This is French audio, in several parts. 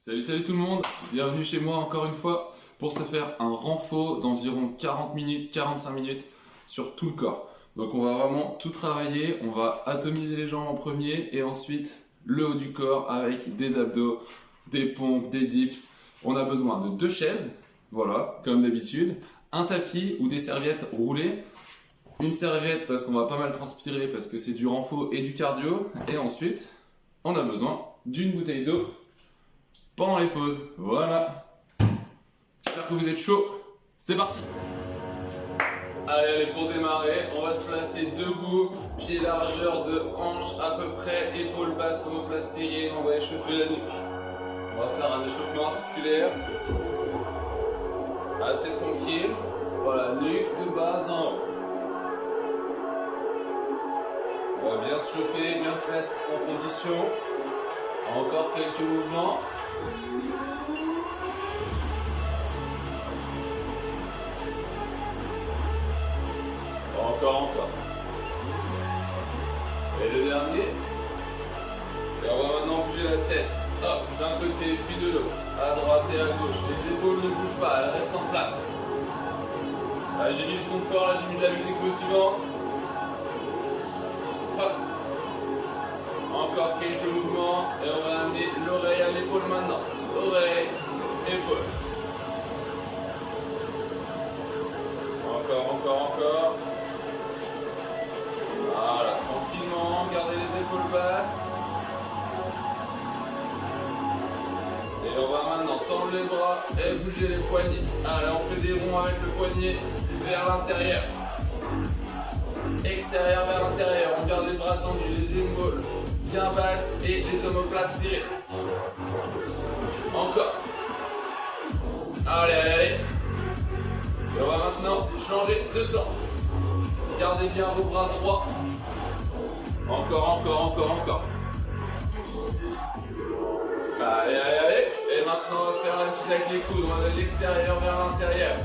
Salut tout le monde, bienvenue chez moi encore une fois pour se faire un renfort d'environ 40 minutes, 45 minutes sur tout le corps. Donc on va vraiment tout travailler, on va atomiser les jambes en premier et ensuite le haut du corps avec des abdos, des pompes, des dips. On a besoin de 2 chaises, voilà, comme d'habitude, un tapis ou des serviettes roulées, une serviette parce qu'on va pas mal transpirer parce que c'est du renfort et du cardio, et ensuite on a besoin d'une bouteille d'eau pendant les pauses. Voilà. J'espère que vous êtes chaud. C'est parti. Allez, pour démarrer, on va se placer debout, pied largeur de hanche à peu près, épaules basses, omoplates serrées, on va échauffer la nuque. On va faire un échauffement articulaire. Assez tranquille. Voilà, nuque de bas en haut. On va bien se chauffer, bien se mettre en condition. Encore quelques mouvements. Encore. Et le dernier. Et on va maintenant bouger la tête. Hop, d'un côté puis de l'autre. À droite et à gauche. Les épaules ne bougent pas, elles restent en place. Là, j'ai mis le son fort, là j'ai mis de la musique motivante. Hop. Encore quelques mouvements et on va amener l'oreille à l'épaule maintenant. Oreille, épaule. Encore. Voilà, tranquillement, gardez les épaules basses. Et on va maintenant tendre les bras et bouger les poignets. Allez, on fait des ronds avec le poignet vers l'intérieur. Extérieur vers l'intérieur, on garde les bras tendus, les épaules bien basses et les omoplates serrées. Encore. Allez. Et on va maintenant changer de sens. Gardez bien vos bras droits. Encore. Allez. Et maintenant on va faire la petite avec les coudes. On va de l'extérieur vers l'intérieur.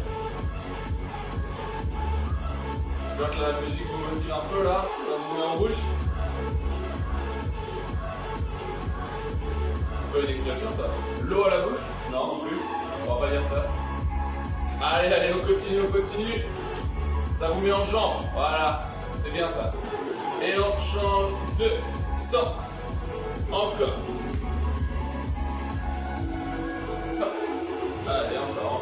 J'espère que la musique vous motive un peu là. Ça vous met en bouche. C'est pas une expression ça. L'eau à la bouche? Non plus. On va pas dire ça. Allez, on continue. Ça vous met en jambe. Voilà, c'est bien ça. Et on change de sens. Encore. Hop. Allez, encore.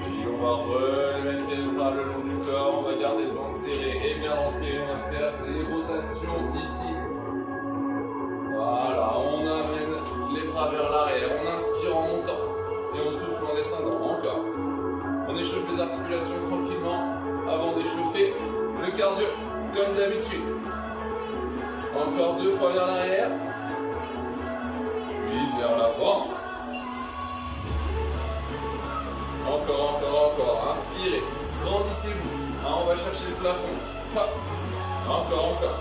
Puis on va remettre les bras le long du corps. On va garder le ventre serré et bien rentré. On va faire des rotations ici. Voilà, on amène les bras vers l'arrière. On inspire en montant. Et on souffle en descendant, encore. On échauffe les articulations tranquillement avant d'échauffer le cardio, comme d'habitude. Encore 2 fois vers l'arrière. Puis vers l'avant. Encore. Inspirez. Grandissez-vous. On va chercher le plafond. Hop. Encore.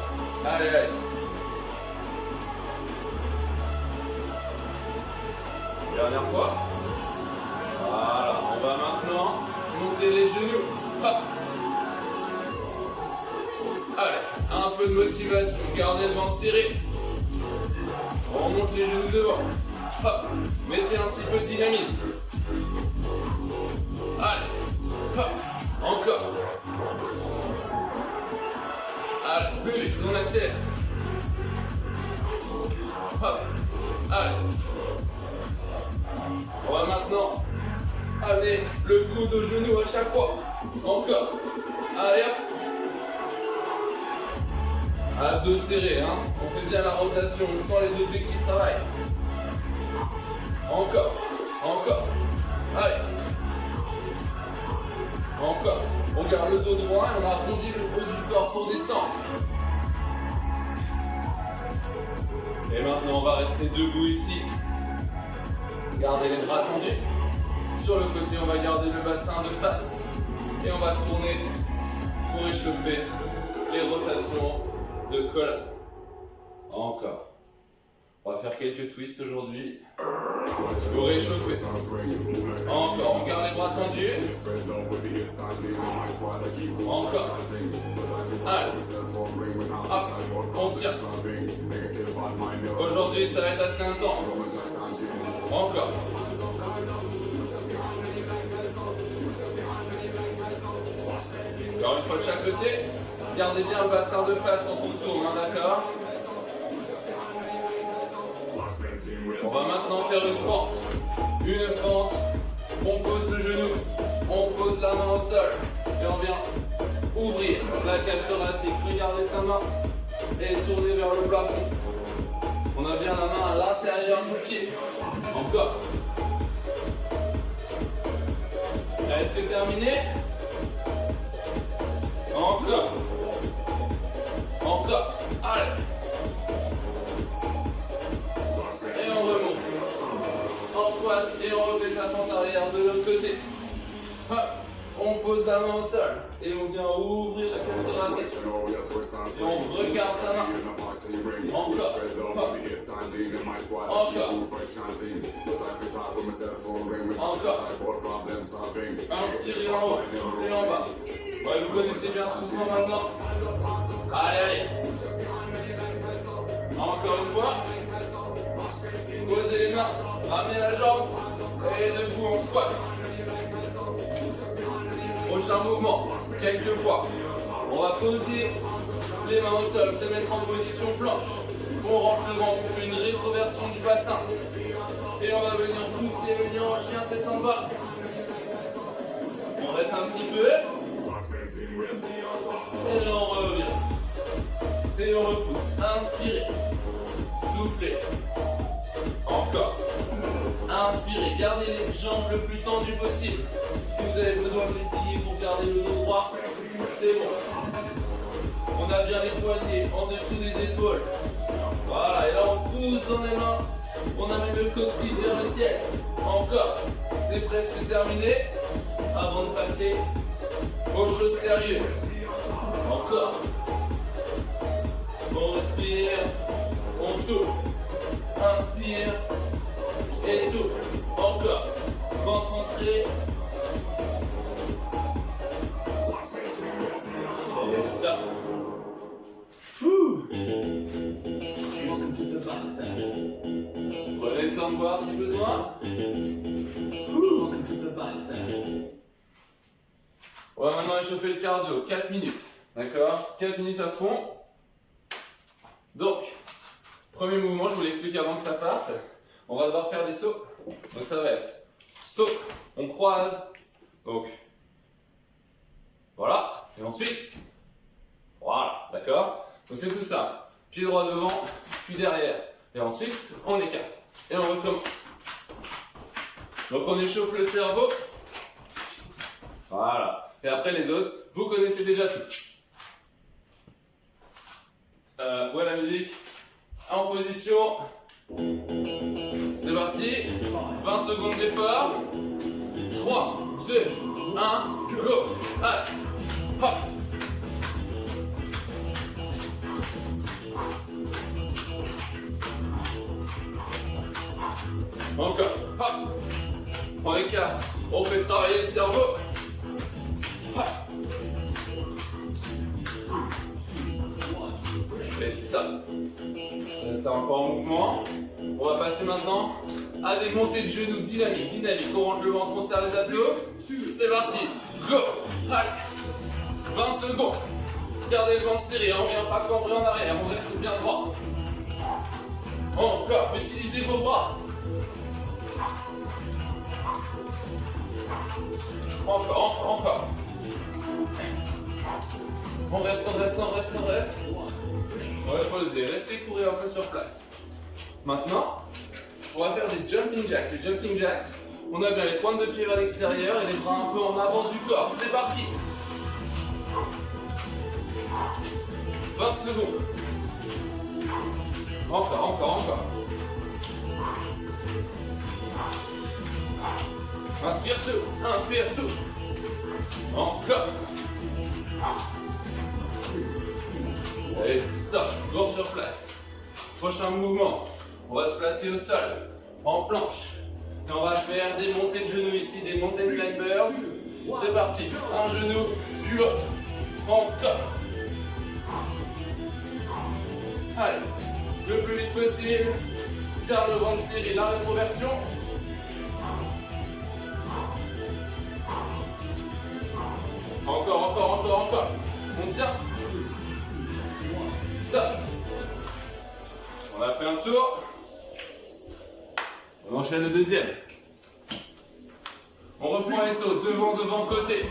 Allez. Dernière fois. Voilà, on va maintenant monter les genoux. Hop. Allez, un peu de motivation, gardez le ventre serré. On remonte les genoux devant. Hop. Mettez un petit peu de dynamisme. Allez, hop. Encore. Allez, plus vite, on accélère. Hop. Allez. On va maintenant amener le coude au genou à chaque fois. Encore. Allez hop. Abdos serrés, hein. On fait bien la rotation, on sent les deux qui travaillent. Encore. Allez. Encore. On garde le dos droit et on arrondit le haut du corps pour descendre. Et maintenant on va rester debout ici. Gardez les bras tendus. Sur le côté, on va garder le bassin de face. Et on va tourner pour échauffer les rotations de colonne. Encore. On va faire quelques twists aujourd'hui. Pour réchauffer. Encore, on garde les bras tendus. Encore. Allez. Hop, on tire. Aujourd'hui, ça va être assez intense. Encore. Encore une fois de chaque côté. Gardez bien le bassin de face quand on tourne, hein, d'accord? On va maintenant faire une fente. Une fente. On pose le genou. On pose la main au sol. Et on vient ouvrir la cage thoracique. Regardez sa main. Et tourner vers le plafond. On a bien la main à l'intérieur du pied. Encore. Est-ce que terminé? Encore. Encore. Allez. Et on remonte. On squat et on refait sa fente arrière de l'autre côté. Hop. On pose la main au sol et on vient ouvrir la cage thoracique. Et on regarde sa main. Encore. Hop. Encore. Encore. Inspirez en haut, soufflez en bas. Ouais, vous connaissez bien ce mouvement maintenant. Allez, allez. Encore une fois. Posez les mains, ramenez la jambe et debout en squat. Prochain mouvement, quelques fois. On va poser les mains au sol, se mettre en position planche. On rentre le ventre, on fait une rétroversion du bassin. Et on va venir pousser le nez en chien tête en bas. On reste un petit peu. Et on revient. Et on repousse. Inspirez. Soufflez. Encore. Inspirez. Gardez les jambes le plus tendues possible. Si vous avez besoin de les plier pour garder le dos droit, c'est bon. On a bien les poignets en dessous des épaules. Voilà. Et là, on pousse dans les mains. On amène le coccyx vers le ciel. Encore. C'est presque terminé. Avant de passer aux choses sérieuses. Encore. On respire. On souffle. Inspire. Et souffle. Encore. Ventre entré. Et stop. Prenez le temps de boire si besoin. On va maintenant échauffer le cardio. 4 minutes. D'accord? 4 minutes à fond. Donc, premier mouvement, je vous l'explique avant que ça parte. On va devoir faire des sauts. Donc ça va être saut, on croise. Donc, voilà. Et ensuite, voilà. D'accord? Donc c'est tout ça. Pied droit devant, puis derrière. Et ensuite, on écarte. Et on recommence. Donc on échauffe le cerveau. Voilà. Et après les autres, vous connaissez déjà tout. Ouais, la musique. En position. C'est parti. 20 secondes d'effort. 3, 2, 1, go. Allez. Hop. Encore. Hop. On écarte. On fait travailler le cerveau. Hop. Et stop. Reste encore en mouvement. On va passer maintenant à des montées de genoux dynamiques. Dynamique. On rentre le ventre, on serre les abdos. C'est parti. Go. Allez. 20 secondes. Gardez le ventre serré. On ne vient pas cambrer en arrière. On reste bien droit. Encore. Utilisez vos bras. Encore. On reste. On va poser, restez courir un peu sur place. Maintenant, on va faire des jumping jacks. Les jumping jacks, on a bien les pointes de pied vers l'extérieur et les bras un peu en avant du corps. C'est parti. 20 secondes. Encore. Inspire, souffle. Encore. Allez, stop, lourd sur place. Prochain mouvement, On va se placer au sol, en planche. Et on va faire des montées de genoux ici, des montées de climbers. C'est parti. Un genou, puis hop. Encore. Allez, le plus vite possible. Garde le ventre serré, la rétroversion. Encore. On tient. Stop. On a fait un tour. On enchaîne le deuxième. On reprend les sauts, devant, côté.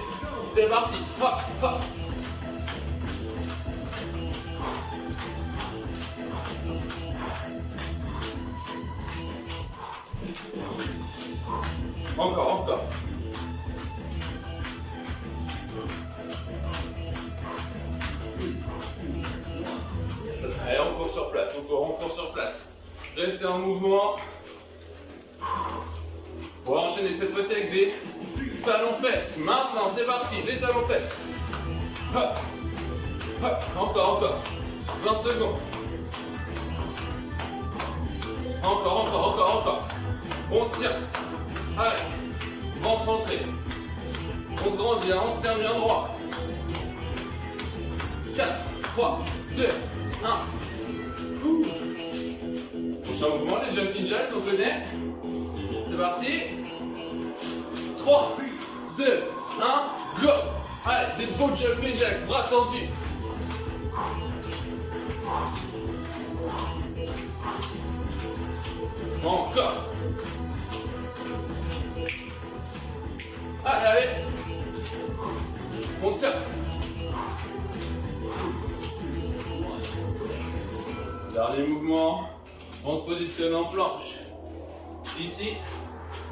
C'est parti. Hop, hop. Encore. Allez, on court sur place, on court sur place. Restez en mouvement. On va enchaîner cette fois-ci avec des talons-fesses. Maintenant, c'est parti, les talons-fesses. Hop, hop, encore. 20 secondes. Encore. On tient. Allez, ventre entré. On se grandit, on se tient bien droit. 4, 3, 2, 1. Prochain mouvement, les jumping jacks, on connaît. C'est parti. 3, 2, 1, go. Allez, des beaux jumping jacks, bras tendus. Encore. Allez. On tient. Dernier mouvement. On se positionne en planche. Ici.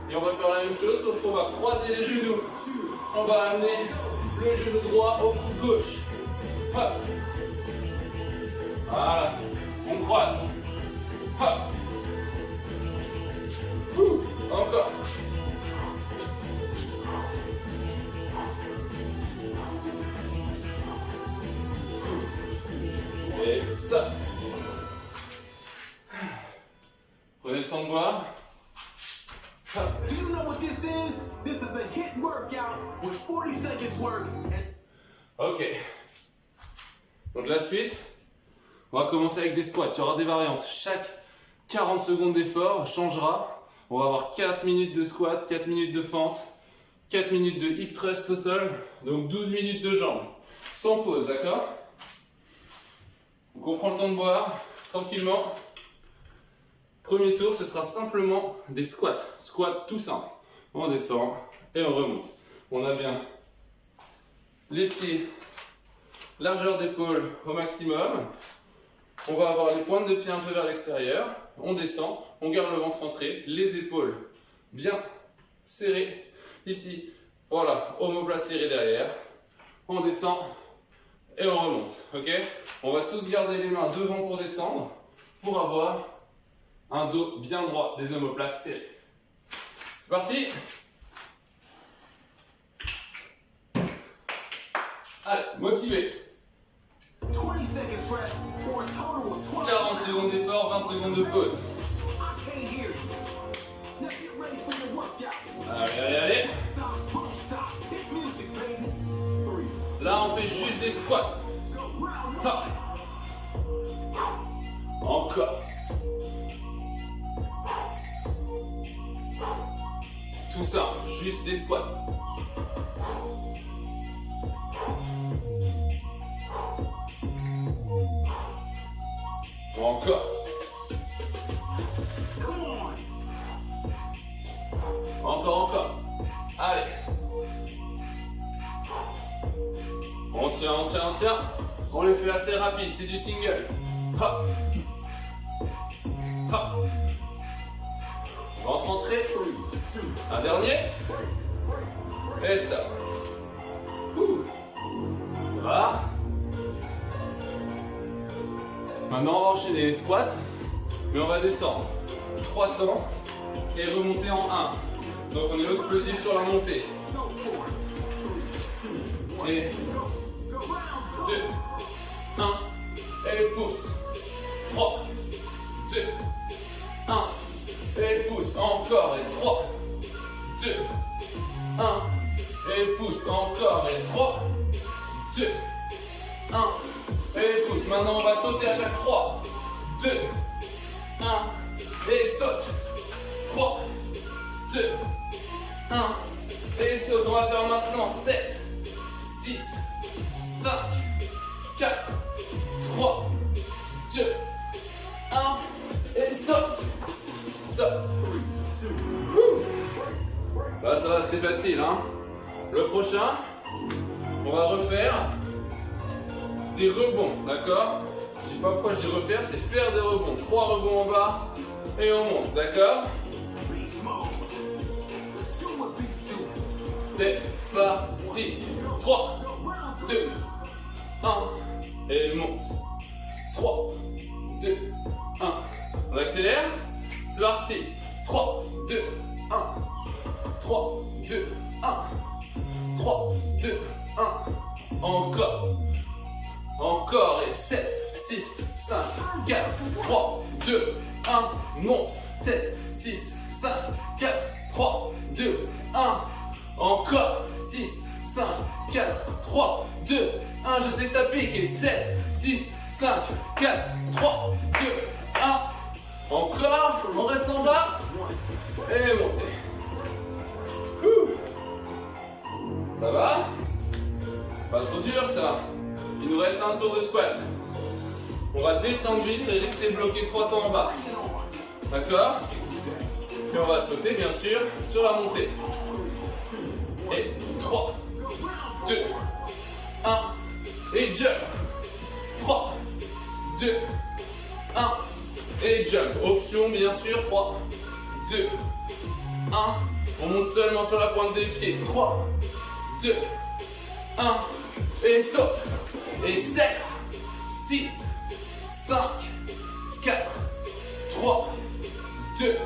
Et on va faire la même chose, sauf qu'on va croiser les genoux. On va amener le genou droit au cou gauche. Hop. Voilà. On croise. Hop. Encore. Et stop. Prenez le temps de boire. Do you know what this is? This is a HIIT workout with 40 seconds work. Ok. Donc la suite, on va commencer avec des squats. Il y aura des variantes. Chaque 40 secondes d'effort changera. On va avoir 4 minutes de squat, 4 minutes de fente, 4 minutes de hip thrust au sol, donc 12 minutes de jambes, sans pause, d'accord? Donc on prend le temps de boire, tranquillement. Premier tour, ce sera simplement des squats. Squat tout simple. On descend et on remonte. On a bien les pieds, largeur d'épaule au maximum. On va avoir les pointes de pied un peu vers l'extérieur. On descend, on garde le ventre entré, les épaules bien serrées. Ici, voilà, omoplate serré derrière. On descend et on remonte. Ok? On va tous garder les mains devant pour descendre, pour avoir un dos bien droit, des omoplates serrées. C'est parti! Allez, motivé. 40 secondes d'effort, 20 secondes de pause. Allez. Là, on fait juste des squats. Hop. Encore. Tout ça, juste des squats. Encore. Encore. Allez. On tient. On les fait assez rapide, c'est du single. Hop. Ventre entré. Un dernier. Et stop. Voilà. Maintenant, on va enchaîner les squats, mais on va descendre 3 temps et remonter en 1. Donc, on est explosif sur la montée. Et 2, 1, et pousse. 3, 2, pousse, encore, et 3, 2, 1, et pousse, encore, et 3, 2, 1, et pousse. Maintenant, on va sauter à chaque 3, 2, 1, et saute, 3, 2, 1, et saute. On va faire maintenant 7, 6, 5, 4, 3, 2, 1, et saute. Stop. Là, ça va, c'était facile, hein. Le prochain, on va refaire des rebonds, d'accord? Je dis pas pourquoi je dis refaire, c'est faire des rebonds. 3 rebonds en bas et on monte, d'accord? C'est parti. 3, 2, 1 et monte. 3, 2, 1. On accélère. C'est parti. 3, 2, 1. 3, 2, 1. 3, 2, 1. Encore. Encore. Et 7, 6, 5, 4, 3, 2, 1. Monte. 7, 6, 5, 4, 3, 2, 1. Encore. 6, 5, 4, 3, 2, 1. Je sais que ça pique. Et 7, 6, 5, 4, 3, 2, 1. Encore. On reste en bas. Et montez. Ça va? Pas trop dur ça. Il nous reste un tour de squat. On va descendre vite et rester bloqué 3 temps en bas. D'accord? Puis on va sauter bien sûr sur la montée. Et 3, 2, 1. Et jump. 3, 2, 1. Et jump. Option bien sûr. 3, 2, 1. On monte seulement sur la pointe des pieds. 3, 2, 1. Et saute. Et 7, 6, 5, 4, 3, 2,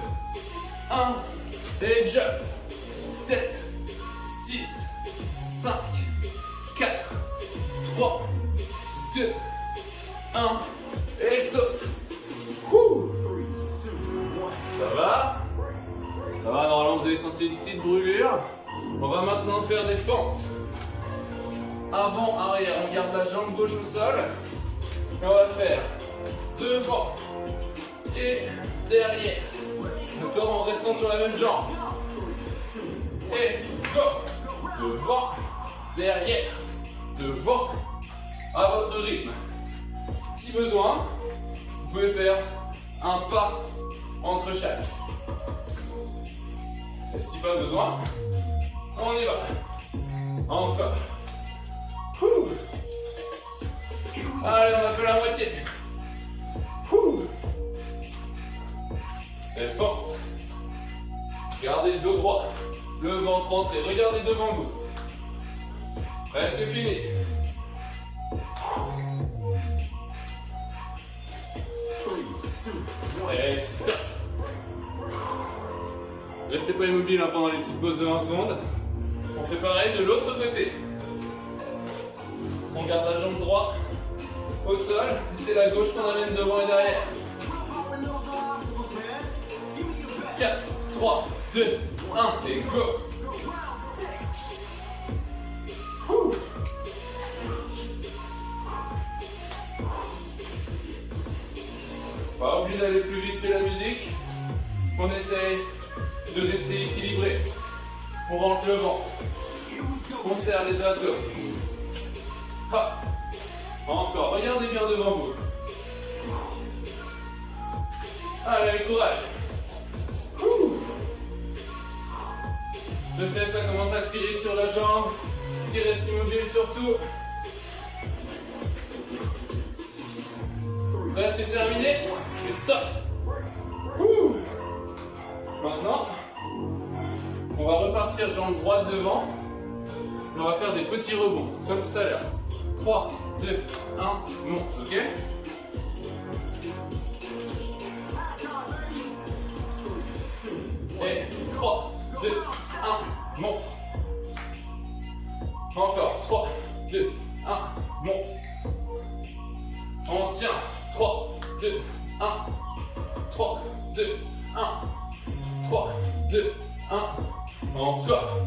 1. Et jump. 7, 6, 5, 4, 3, 2, 1. Et saute. Ça va? Ça va, normalement vous avez senti une petite brûlure. On va maintenant faire des fentes. Avant, arrière, on garde la jambe gauche au sol. Et on va faire devant et derrière. D'accord, en restant sur la même jambe. Et go. Devant, derrière, devant, à votre rythme. Si besoin, vous pouvez faire un pas entre chaque. Et si pas besoin, on y va. Encore. Allez, on a fait la moitié. Et forte. Gardez le dos droit. Le ventre rentré. Regardez devant vous. Presque fini. Et stop. Restez pas immobile pendant les petites pauses de 20 secondes. On fait pareil de l'autre côté. On garde la jambe droite au sol. C'est la gauche qu'on amène devant et derrière. 4, 3, 2, 1 et go. Pas obligé d'aller plus vite que la musique. On essaye de rester équilibré. On rentre le ventre. On serre les abdos. Hop. Encore. Regardez bien devant vous. Allez, courage. Je sais, ça commence à tirer sur la jambe. Qui reste immobile surtout. Presque terminé. Et stop. Maintenant, on va repartir jambe droite devant. On va faire des petits rebonds, comme tout à l'heure. 3, 2, 1, monte, ok? Et 3, 2, 1, monte. Encore, 3, 2, 1, monte. On tient. 3, 2, 1. 3, 2, 1. 3, 2, 1. Encore.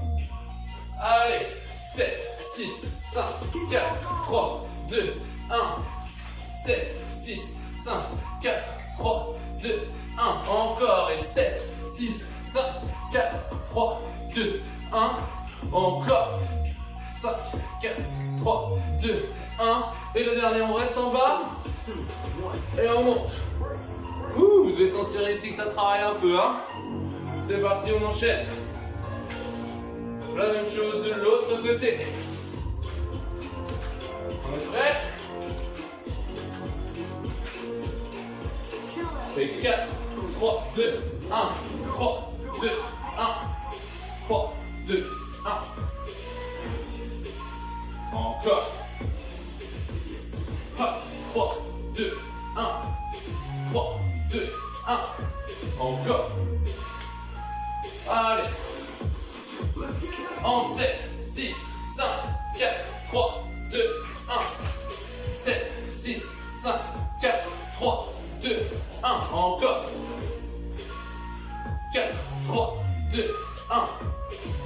Allez. 7, 6, 5, 4, 3, 2, 1. 7, 6, 5, 4, 3, 2, 1. Encore. Et 7, 6, 5, 4, 3, 2, 1. Encore. 5, 4, 3, 2, 1. Et le dernier, on reste en bas. Et on monte. Ouh, vous devez sentir ici que ça travaille un peu, hein. C'est parti, on enchaîne. La même chose de l'autre côté. On est prêt? Et 4, 3, 2, 1. 3, 2, 1. 3, 2, 1. Encore. Hop, 3, 2, 1. 3, 2, 1. Encore. Allez. En 7, 6, 5, 4, 3, 2, 1. 7, 6, 5, 4, 3, 2, 1. Encore. 4, 3, 2, 1.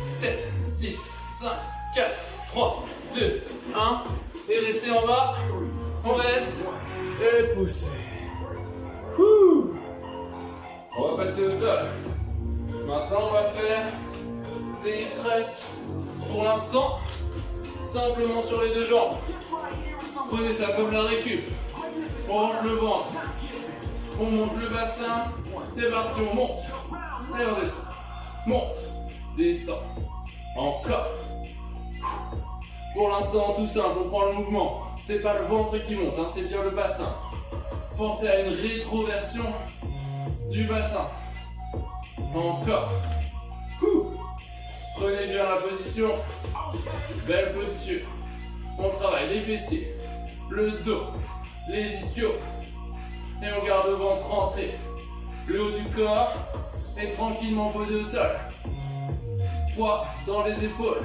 7, 6, 5, 4, 3, 2, 1. Et restez en bas. On reste. Et poussez. Ouh. On va passer au sol. Maintenant, on va faire des thrusts. Pour l'instant, simplement sur les deux jambes. Prenez ça comme la récup. On monte le ventre. On monte le bassin. C'est parti, on monte. Et on descend. Monte. Descend. Encore. Pour l'instant, tout simple, on prend le mouvement. C'est pas le ventre qui monte, hein, c'est bien le bassin. Pensez à une rétroversion du bassin. Encore. Prenez bien la position. Belle posture. On travaille les fessiers, le dos, les ischios. Et on garde le ventre rentré. Le haut du corps est tranquillement posé au sol. Poids dans les épaules.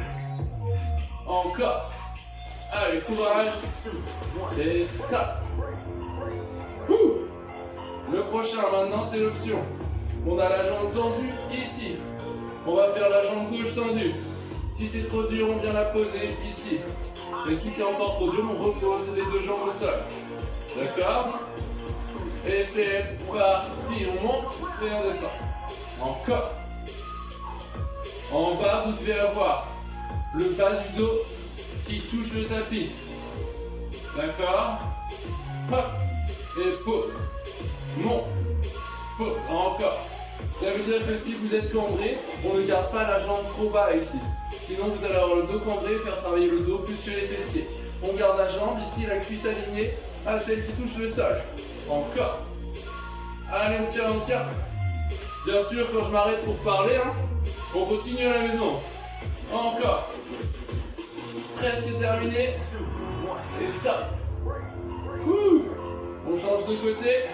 Encore. Allez, courage. Et stop. Le prochain maintenant, c'est l'option. On a la jambe tendue ici. On va faire la jambe gauche tendue. Si c'est trop dur, on vient la poser ici. Et si c'est encore trop dur, on repose les deux jambes au sol. D'accord? Et c'est parti. On monte et on descend. Encore. En bas, vous devez avoir le bas du dos qui touche le tapis. D'accord? Hop. Et pause. Monte. Pause. Encore. Ça veut dire que si vous êtes cambré, on ne garde pas la jambe trop bas ici. Sinon vous allez avoir le dos cambré et faire travailler le dos plus que les fessiers. On garde la jambe ici, la cuisse alignée à celle qui touche le sol. Encore. Allez, on tient, on tient. Bien sûr, quand je m'arrête pour parler, hein, on continue à la maison. Encore. Presque terminé. Et stop. On change de côté.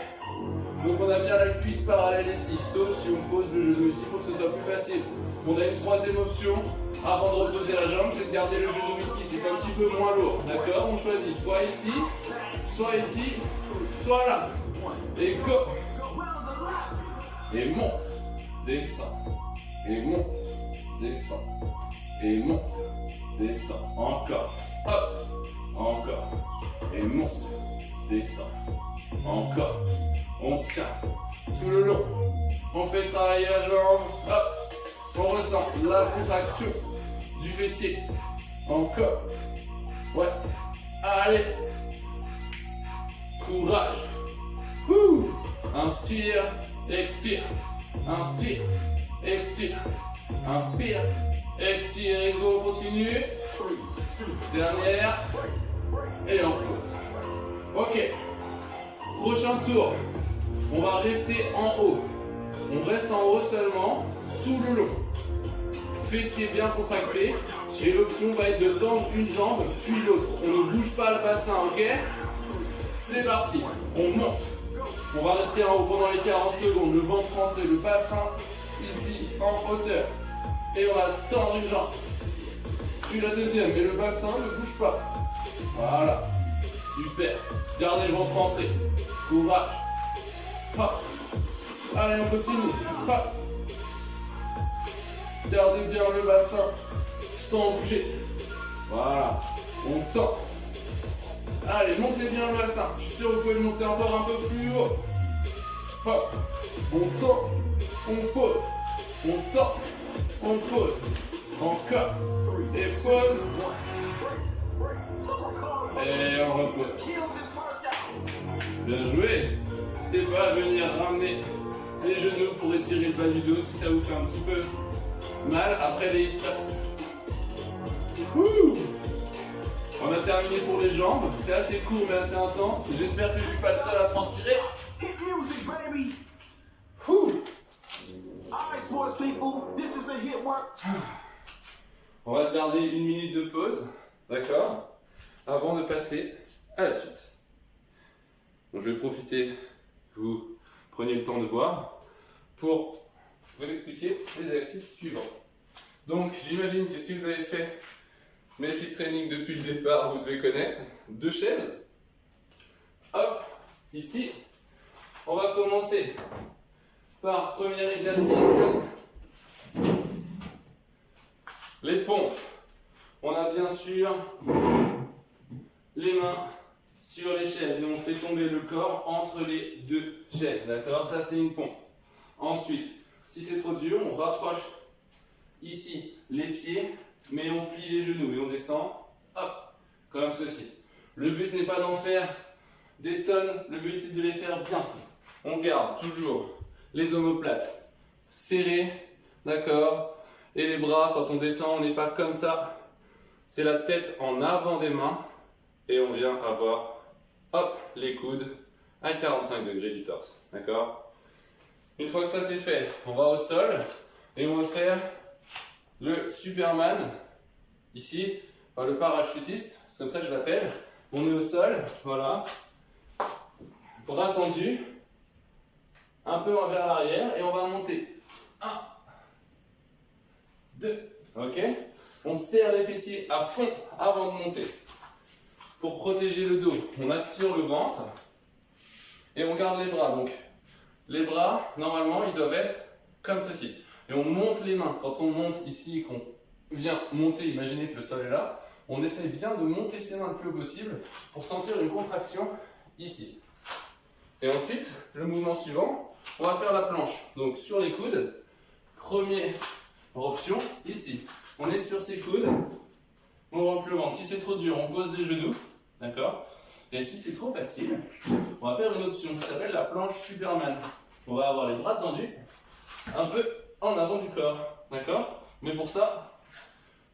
Donc on a bien la cuisse parallèle ici, sauf si on pose le genou ici pour que ce soit plus facile. On a une troisième option, avant de reposer la jambe, c'est de garder le genou ici, c'est un petit peu moins lourd. D'accord? On choisit soit ici, soit là. Et go! Et monte, descend, et monte, descend, et monte, descend. Encore, hop, encore, et monte, descend, encore. On tient tout le long. On fait travailler la jambe. Hop. On ressent la contraction du fessier. Encore. Ouais. Allez. Courage. Inspire. Expire. Inspire. Expire. Inspire. Expire. Et go. Continue. Dernière. Et on pose. Ok. Prochain tour. On va rester en haut. On reste en haut seulement, tout le long. Fessiers bien contractés. Et l'option va être de tendre une jambe, puis l'autre. On ne bouge pas le bassin, ok? C'est parti. On monte. On va rester en haut pendant les 40 secondes. Le ventre rentré, le bassin ici en hauteur. Et on va tendre une jambe. Puis la deuxième. Et le bassin ne bouge pas. Voilà. Super. Gardez le ventre rentré. Courage. Hop. Allez, on continue. Hop. Gardez bien le bassin sans bouger. Voilà. On tend. Allez, montez bien le bassin. Je suis sûr que vous pouvez le monter encore un peu plus haut. Hop. On tend. On pose. On tend. On pose. Encore. Et pose. Et on repose. Bien joué. N'hésitez pas à venir ramener les genoux pour étirer le bas du dos si ça vous fait un petit peu mal après les hip thrusts. On a terminé pour les jambes. C'est assez court mais assez intense. J'espère que je suis pas le seul à transpirer. On va se garder 1 minute de pause, d'accord, avant de passer à la suite. Donc je vais profiter que vous preniez le temps de boire pour vous expliquer les exercices suivants. Donc j'imagine que si vous avez fait mes fit training depuis le départ, vous devez connaître 2 chaises. Hop, ici, on va commencer par premier exercice. Les pompes. On a bien sûr les mains sur les chaises et on fait tomber le corps entre les 2 chaises, d'accord? Ça c'est une pompe. Ensuite, si c'est trop dur, on rapproche ici les pieds, mais on plie les genoux et on descend, hop, comme ceci. Le but n'est pas d'en faire des tonnes, le but c'est de les faire bien. On garde toujours les omoplates serrés, d'accord? Et les bras, quand on descend, on n'est pas comme ça. C'est la tête en avant des mains. Et on vient avoir, hop, les coudes à 45 degrés du torse. D'accord? Une fois que ça c'est fait, on va au sol. Et on va faire le Superman. Ici, enfin, le parachutiste. C'est comme ça que je l'appelle. On est au sol, voilà. Bras tendus. Un peu vers l'arrière. Et on va monter. 1, 2, ok? On serre les fessiers à fond avant de monter. Pour protéger le dos, on aspire le ventre et on garde les bras. Donc, les bras, normalement, ils doivent être comme ceci. Et on monte les mains. Quand on monte ici et qu'on vient monter, imaginez que le sol est là, on essaie bien de monter ses mains le plus haut possible pour sentir une contraction ici. Et ensuite, le mouvement suivant, on va faire la planche. Donc, sur les coudes, première option, ici. On est sur ses coudes, on rentre le ventre. Si c'est trop dur, on pose les genoux, d'accord? Et si c'est trop facile, on va faire une option qui s'appelle la planche Superman. On va avoir les bras tendus, un peu en avant du corps, d'accord? Mais pour ça,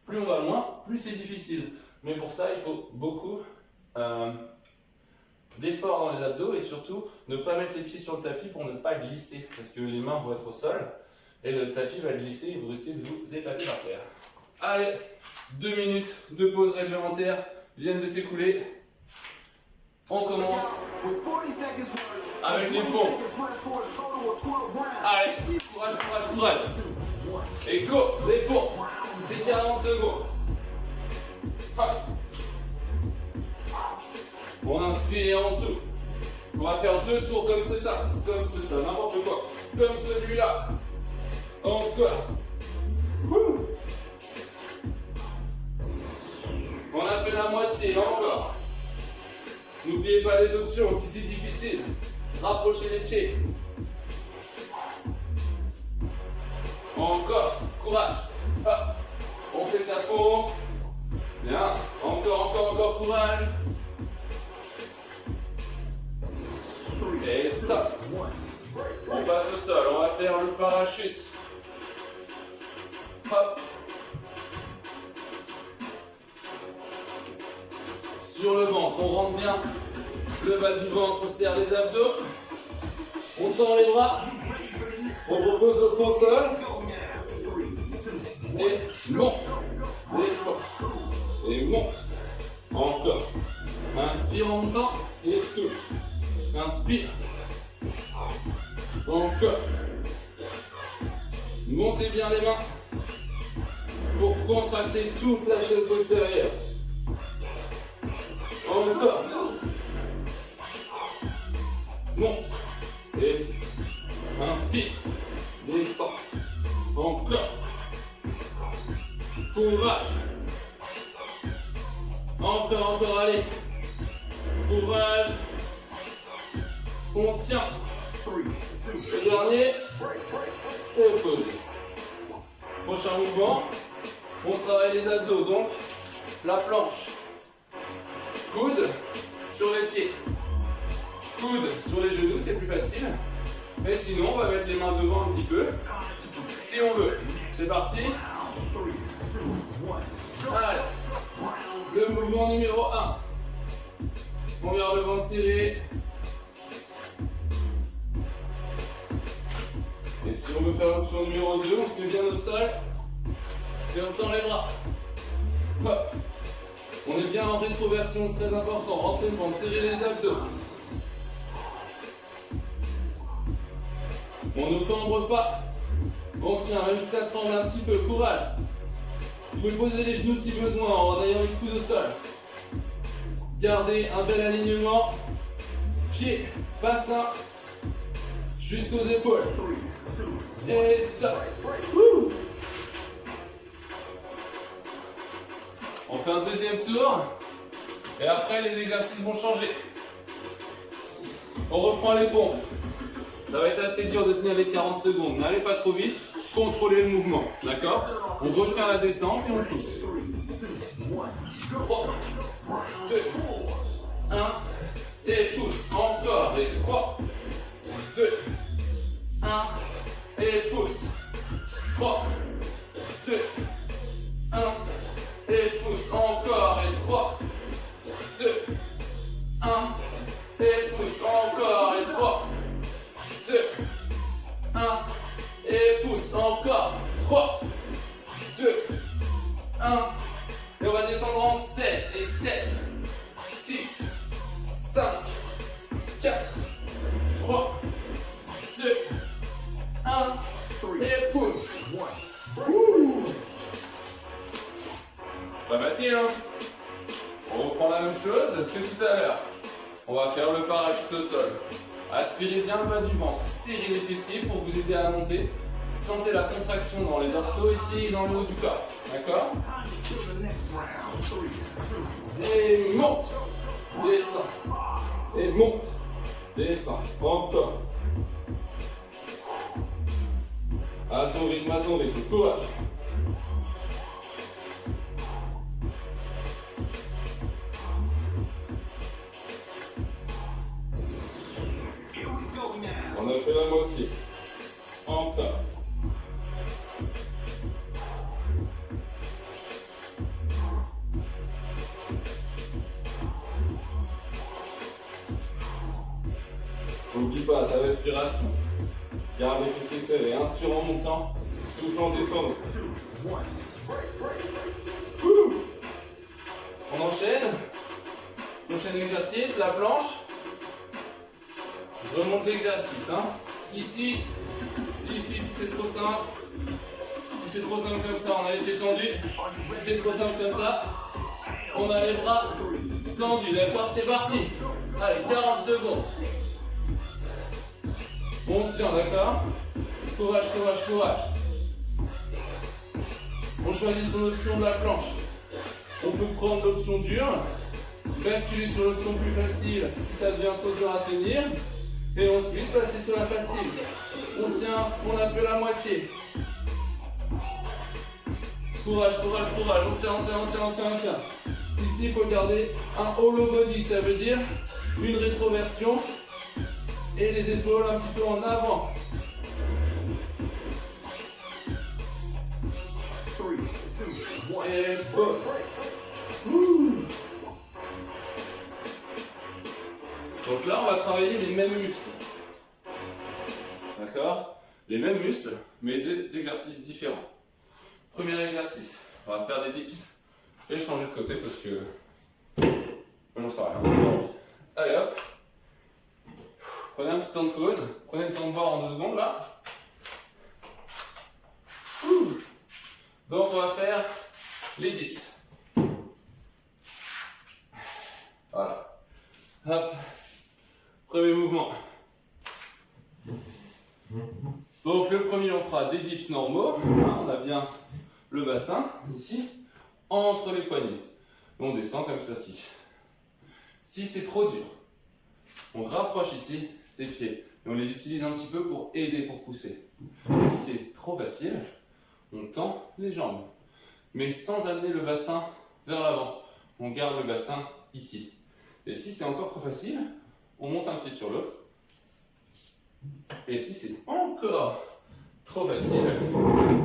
plus on va loin, plus c'est difficile. Mais pour ça, il faut beaucoup d'efforts dans les abdos et surtout ne pas mettre les pieds sur le tapis pour ne pas glisser, parce que les mains vont être au sol. Et le tapis va glisser et vous risquez de vous éclater par terre. Allez, 2 minutes de pause réglementaire viennent de s'écouler. On commence avec les pompes. Allez, courage, courage, courage. Et go, les pompes. C'est 40 secondes. Hop. On inspire et on souffle. On va faire 2 tours comme ça, n'importe quoi. Comme celui-là. Encore. On a fait la moitié, encore. N'oubliez pas les options, si c'est difficile, rapprochez les pieds. Encore, courage. Hop. On fait sa pompe. Bien, encore, courage. Et stop. On passe au sol, on va faire le parachute. Hop. Sur le ventre, on rentre bien le bas du ventre, on serre les abdos, on tend les bras, on repose le fond au sol, et monte, descend, et monte, encore. Inspire en montant, et souffle. Inspire, encore. Montez bien les mains pour contracter toute la chaîne postérieure. Encore. Monte. Et inspire. Descend. Encore. courage. Encore, allez. Courage. On tient. Le dernier. Et pause. Prochain mouvement. On travaille les abdos, donc la planche. Coude sur les pieds. Coude sur les genoux, c'est plus facile. Mais sinon, on va mettre les mains devant un petit peu. Si on veut. C'est parti. Allez. Le mouvement numéro 1. On garde le ventre serré. Et si on veut faire l'option numéro 2, on se met bien au sol. Et on tend les bras. Hop. On est bien en rétroversion, très important. Rentrez le ventre, serrez les abdos. On ne cambre pas. On tient, même si ça tremble un petit peu. Courage. Vous pouvez poser les genoux si besoin en ayant les coudes au sol. Gardez un bel alignement. Pied, bassin, jusqu'aux épaules. Et stop. Wouh. On fait un deuxième tour. Et après, les exercices vont changer. On reprend les pompes. Ça va être assez dur de tenir les 40 secondes. N'allez pas trop vite. Contrôlez le mouvement. D'accord? On retient la descente et on pousse. 3, 2, 1. Et pousse. Encore. Et 3, 2, 1. Et pousse. 3, 2, 1. Et pousse. Encore. Et 3, 2, 1. Et pousse. Encore. Et 3, 2, 1. Et pousse. Encore. 3, 2, 1. Et on va descendre en 7. Et 7, 6, 5, 4, 3, 2, 1. Et pousse. Ouh. Pas facile, hein? On reprend la même chose que tout à l'heure. On va faire le parachute au sol. Aspirez bien le bas du ventre. Serrez les fessiers pour vous aider à monter. Sentez la contraction dans les dorsaux ici et dans le haut du corps. D'accord? Et monte. Descends. Et monte. Descends. Encore. À ton rythme. Courage. On a fait la moitié. Encore. N'oublie pas ta respiration. Garde les fessiers serrés. Inspire en montant. Souffle en descendant. On enchaîne. Prochain exercice, la planche. Je remonte l'exercice. Hein. Ici, si c'est trop simple. Si c'est trop simple comme ça, on a les pieds tendus. Si c'est trop simple comme ça, on a les bras tendus. D'accord, c'est parti. Allez, 40 secondes. On tient, d'accord? Courage. On choisit son option de la planche. On peut prendre l'option dure, basculer sur l'option plus facile si ça devient trop dur à tenir, et ensuite passer sur la facile. On tient, on a fait la moitié. Courage, on tient. Ici, il faut garder un hollow body, ça veut dire une rétroversion et les épaules un petit peu en avant. Et pause. Donc là, on va travailler les mêmes muscles. D'accord? Les mêmes muscles, mais des exercices différents. Premier exercice, on va faire des dips. Je vais changer de côté parce que j'en sais rien. Allez hop. Prenez un petit temps de pause. Prenez le temps de boire en 2 secondes là. Donc on va faire les dips. Voilà. Hop. Premier mouvement. Donc le premier, on fera des dips normaux. On a bien le bassin ici. entre les poignets. On descend comme ça. Si c'est trop dur, on rapproche ici ses pieds. Et on les utilise un petit peu pour aider, pour pousser. Si c'est trop facile, on tend les jambes. Mais sans amener le bassin vers l'avant. On garde le bassin ici. Et si c'est encore trop facile, on monte un pied sur l'autre. Et si c'est encore trop facile,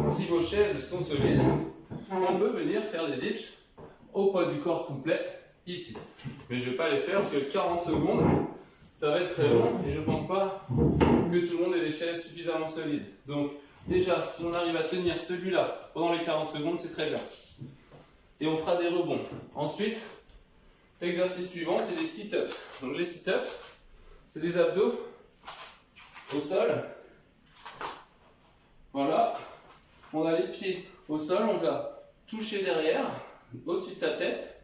si vos chaises sont solides, on peut venir faire des dips au poids du corps complet ici. Mais je ne vais pas les faire parce que 40 secondes, ça va être très long et je ne pense pas que tout le monde ait des chaises suffisamment solides. Donc déjà, si on arrive à tenir celui-là pendant les 40 secondes, c'est très bien. Et on fera des rebonds. Ensuite, l'exercice suivant, c'est les sit-ups. Donc les sit-ups, c'est des abdos au sol. Voilà. On a les pieds au sol, on va toucher derrière, au-dessus de sa tête,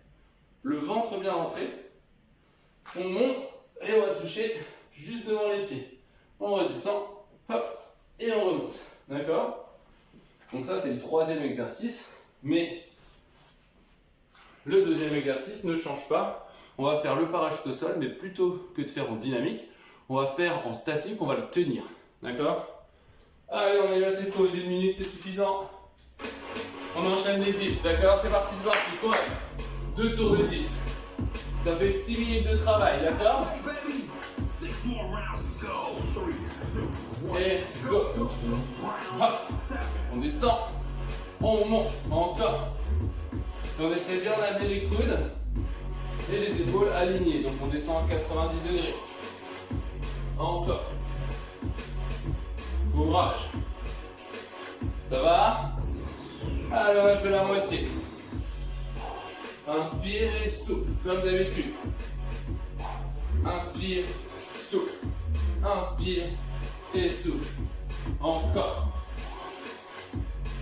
le ventre bien rentré. On monte et on va toucher juste devant les pieds. On redescend, hop, et on remonte. D'accord? Donc ça, c'est le troisième exercice, mais le deuxième exercice ne change pas. On va faire le parachute au sol, mais plutôt que de faire en dynamique, on va faire en statique, on va le tenir. D'accord? Allez, on est là, c'est pause, 1 minute, c'est suffisant. On enchaîne les dips, d'accord? C'est parti, correct. 2 tours de dips. Ça fait 6 minutes de travail, d'accord? Et go. Hop. On descend. On monte. Encore. Et on essaie bien d'amener les coudes et les épaules alignées. Donc on descend à 90 degrés. Encore. Courage. Ça va? Allez, on a fait la moitié. Inspire et souffle, comme d'habitude. Inspire, souffle. Inspire et souffle. Encore.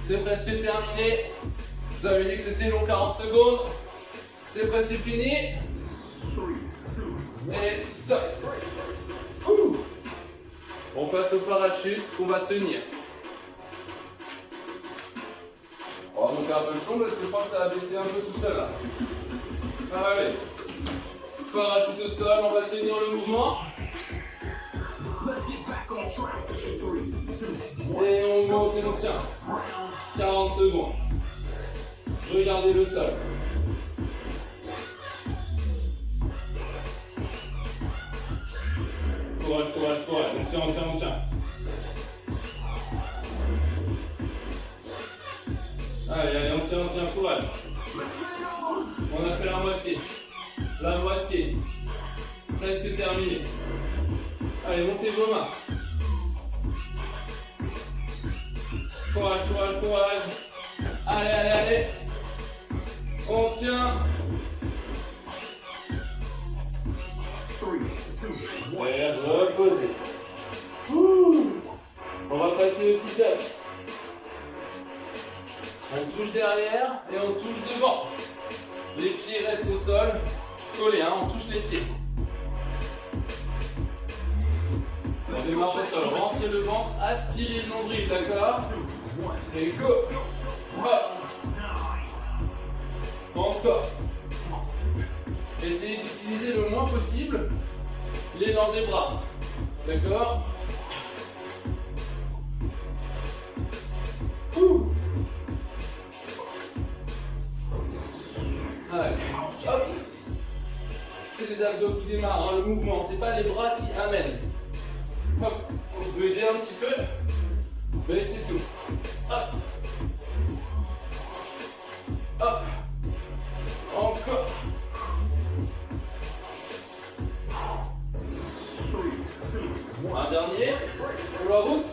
C'est presque terminé. Vous avez dit que c'était long, 40 secondes. C'est presque fini. Et stop. On passe au parachute qu'on va tenir. On va monter un peu le son parce que je crois que ça va baisser un peu tout seul là. Allez. Parachute au sol, on va tenir le mouvement. Et on monte et on tient. 40 secondes. Regardez le sol. Courage, courage, courage. On tient, on tient, on tient. Allez, allez, on tient, courage. On a fait la moitié. La moitié. Presque terminé. Allez, montez vos mains. Courage, courage, courage. Allez, allez, allez. On tient. Et reposez. On va passer au sit-up. On touche derrière et on touche devant. Les pieds restent au sol, collés, hein, on touche les pieds. On démarre au sol, rentrez le ventre, aspirez le nombril, d'accord? Et go! Hop. Encore. Essayez d'utiliser le moins possible l'élan des bras, d'accord? Allez, hop. C'est les abdos qui démarrent, hein, le mouvement, c'est pas les bras qui amènent. Hop, on peut aider un petit peu, mais c'est tout. Hop. Hop. Encore. Un dernier, pour la route.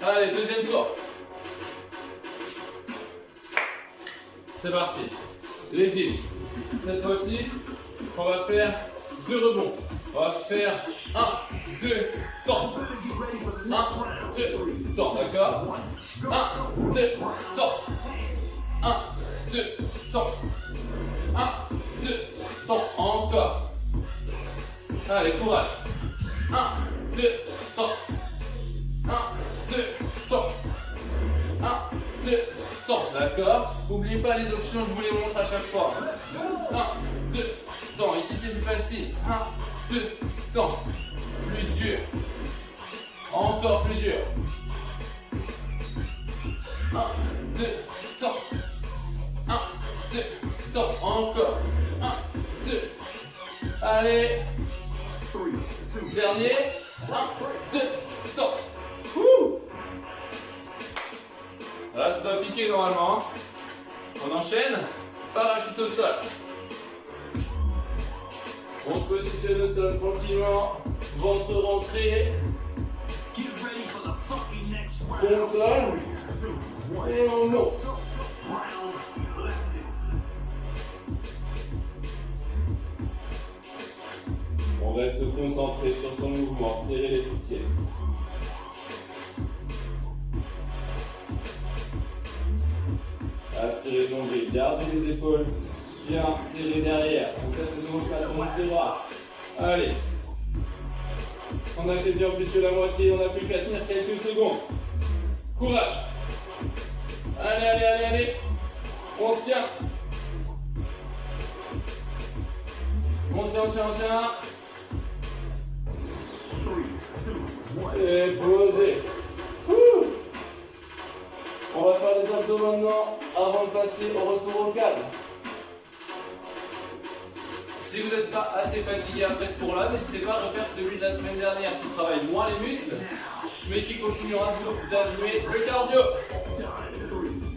Allez, deuxième tour. C'est parti. Les dips. Cette fois-ci, on va faire 2 rebonds. On va faire 1, 2, temps. 1, 2, temps, d'accord? 1, 2, temps. 1, 2, temps. 1, 2, temps. Encore. Allez, courage. 1, 2, temps. 1, 2, temps. 1, 2, temps. D'accord? N'oubliez pas les options, je vous les montre à chaque fois. 1, 2, temps. Ici c'est plus facile. 1, 2, temps. Plus dur. Encore plus dur. 1, 2, temps. 1, 2, temps. Encore. 1, 2. Allez. Dernier. 1, 2, temps. Wouh! Là, ça doit piquer normalement. On enchaîne. Parachute au sol. On se positionne au sol tranquillement. Ventre rentré. Bon sol. Et on monte. On reste concentré sur son mouvement. Serrer les fessiers. Aspirez le nombril, gardez les épaules bien serrées derrière. On cesse de monter la tombe des bras. Allez. On a fait bien plus que la moitié, on a plus qu'à tenir quelques secondes. Courage. Allez, allez, allez, allez. On tient. On tient, on tient, on tient. Et posez. Ouh. On va faire les abdos maintenant avant de passer au retour au calme. Si vous n'êtes pas assez fatigué après ce cours-là, n'hésitez pas à refaire celui de la semaine dernière qui travaille moins les muscles, mais qui continuera de vous allumer le cardio.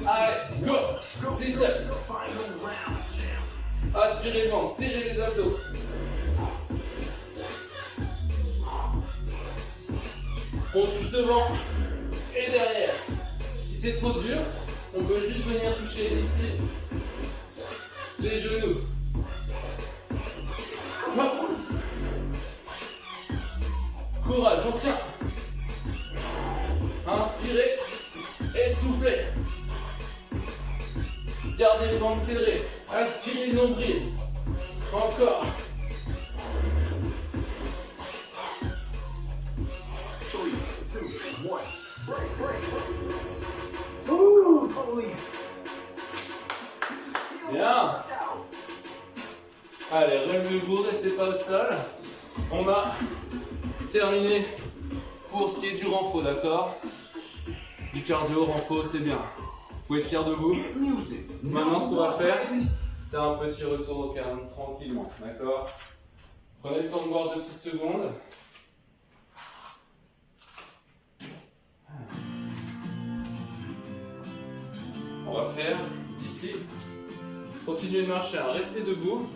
Allez, go! Sit up. Aspirez le ventre, serrez les abdos. On touche devant et derrière. Si c'est trop dur, on peut juste venir toucher ici les genoux. Courage, on tient. Inspirez et soufflez. Gardez les bandes serrées. Aspirez le nombril. Encore. Bien. Allez, relevez-vous, restez pas au sol. On a terminé pour ce qui est du renfo, d'accord? Du cardio, renfo, c'est bien. Vous pouvez être fiers de vous. Maintenant, ce qu'on va faire, c'est un petit retour au calme, tranquillement, d'accord? Prenez le temps de boire 2 petites secondes. On va faire ici. Continuez de marcher, hein. Restez debout.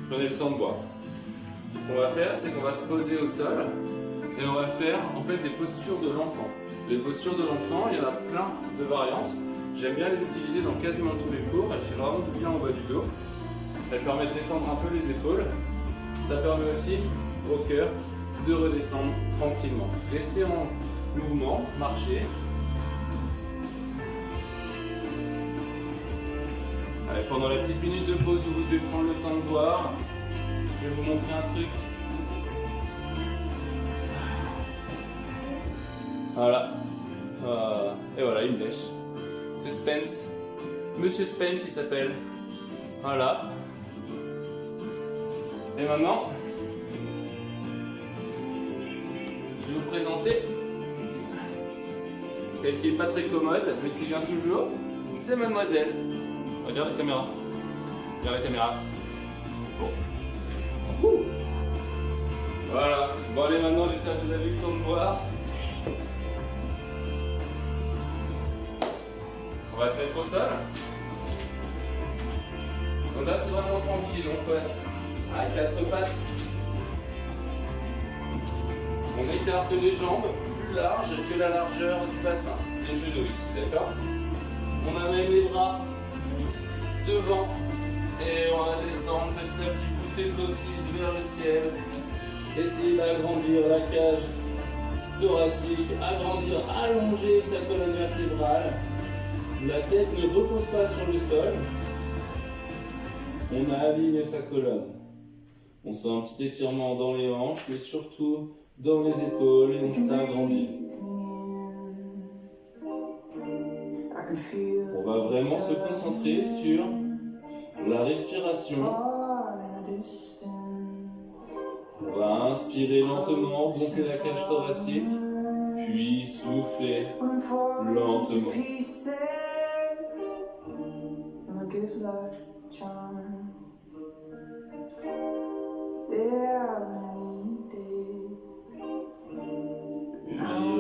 Prenez le temps de boire. Ce qu'on va faire, c'est qu'on va se poser au sol et on va faire en fait des postures de l'enfant. Les postures de l'enfant, il y en a plein de variantes. J'aime bien les utiliser dans quasiment tous les cours. Elles font vraiment du bien au bas du dos. Elles permettent de détendre un peu les épaules. Ça permet aussi au cœur de redescendre tranquillement. Restez en mouvement, marchez. Allez, pendant la petite minute de pause où vous devez prendre le temps de boire, je vais vous montrer un truc. Voilà. Et voilà, il me lèche. C'est Spence. Monsieur Spence, il s'appelle. Voilà. Et maintenant, je vais vous présenter celle qui n'est pas très commode, mais qui vient toujours. C'est Mademoiselle. Regarde la caméra. Regarde la caméra. Bon. Voilà. Bon allez, maintenant j'espère que vous avez eu le temps de boire. On va se mettre au sol. Donc là c'est vraiment tranquille, on passe à 4 pattes. On écarte les jambes plus larges que la largeur du bassin, des genoux ici, d'accord? On amène les bras devant et on va descendre petit à petit, pousser le dos 6 vers le ciel. Essayez d'agrandir la cage thoracique, agrandir, allonger sa colonne vertébrale. La tête ne repose pas sur le sol. On a aligné sa colonne. On sent un petit étirement dans les hanches, mais surtout dans les épaules et on s'agrandit. On va vraiment se concentrer sur la respiration. On va inspirer lentement, gonfler la cage thoracique, puis souffler lentement. Puis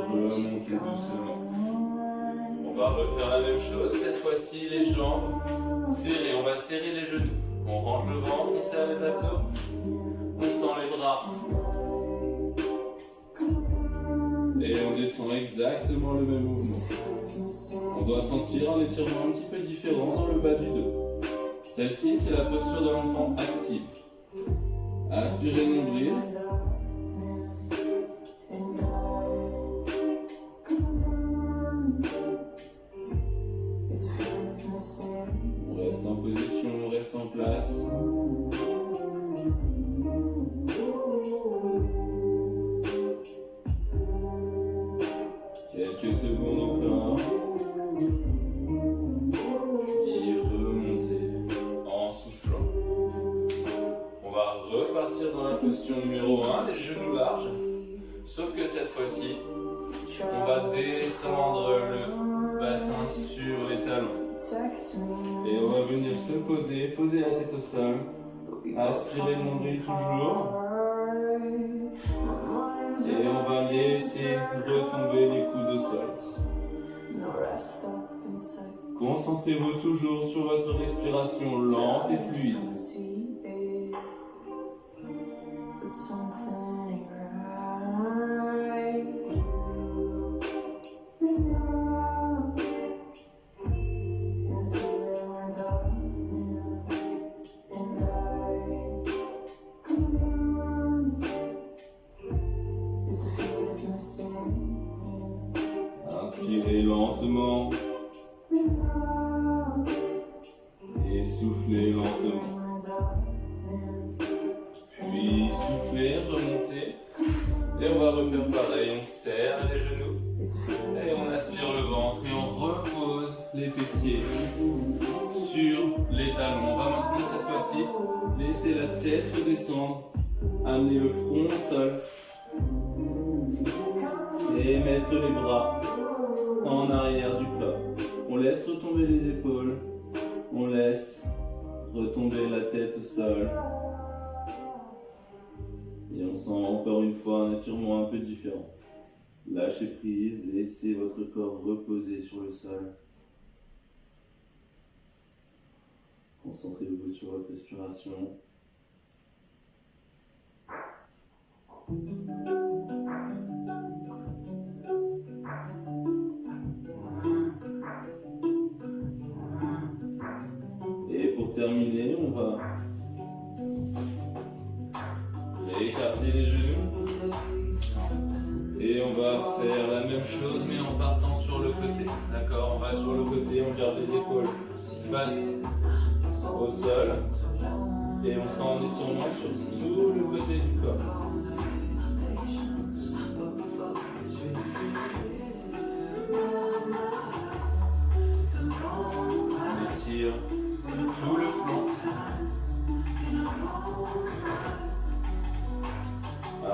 remonter doucement. On va refaire la même chose, cette fois-ci les jambes serrées, on va serrer les genoux. On range le ventre, on serre les abdos, on tend les bras. Et on descend exactement le même mouvement. On doit sentir un étirement un petit peu différent dans le bas du dos. Celle-ci, c'est la posture de l'enfant active. Aspirez le nombril. On reste en position, on reste en place. Quelques secondes encore. Et remonter en soufflant. On va repartir dans la position numéro 1, les genoux larges. Sauf que cette fois-ci, on va descendre le bassin sur les talons. Et on va venir se poser la tête au sol. Aspirer le nombril toujours. Et on va laisser retomber les coudes au sol. Concentrez-vous toujours sur votre respiration lente et fluide. Inspirez lentement et soufflez lentement. Puis soufflez, remontez. Et on va refaire pareil, on serre les genoux et on aspire le ventre et on repose les fessiers sur les talons. On va maintenant cette fois-ci laisser la tête redescendre, amener le front au sol et mettre les bras en arrière du plat. On laisse retomber les épaules, on laisse retomber la tête au sol. Et on sent encore une fois un étirement un peu différent. Lâchez prise, laissez votre corps reposer sur le sol. Concentrez-vous sur votre respiration. Et pour terminer, on va réécarter les genoux. Et on va faire la même chose mais en partant sur le côté. D'accord, on va sur le côté, on garde les épaules face au sol. Et on sent un étirement sur tout le côté du corps. On étire tout le flanc.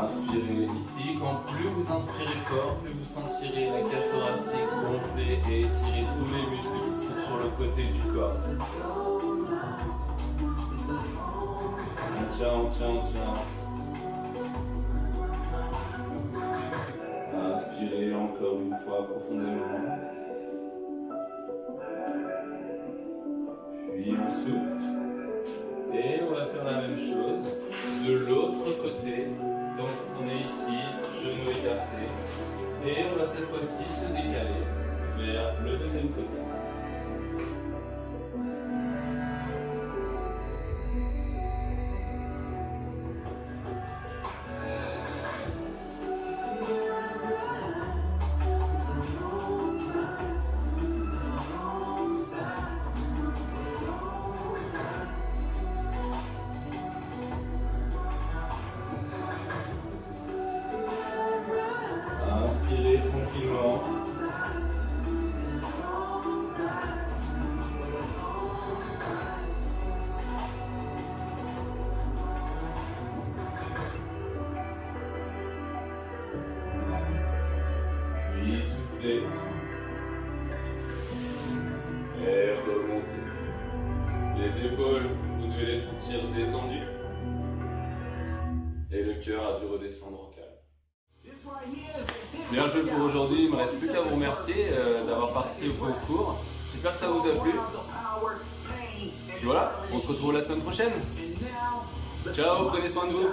Inspirez ici, quand plus vous inspirez fort, plus vous sentirez la cage thoracique gonfler et étirer tous les muscles qui sont sur le côté du corps. On tient, on tient, on tient. Inspirez encore une fois profondément. Puis on souffle. Et on va faire la même chose de l'autre côté. Donc on est ici, genoux écartés, et on va cette fois-ci se décaler vers le deuxième côté. Inspirez tranquillement. souffler. Et remonter. Les épaules, vous devez les sentir détendues. Et le cœur a dû redescendre au calme. Bien joué pour aujourd'hui, il ne me reste plus qu'à vous remercier d'avoir participé au concours. J'espère que ça vous a plu. Et voilà, on se retrouve la semaine prochaine. Ciao, prenez soin de vous.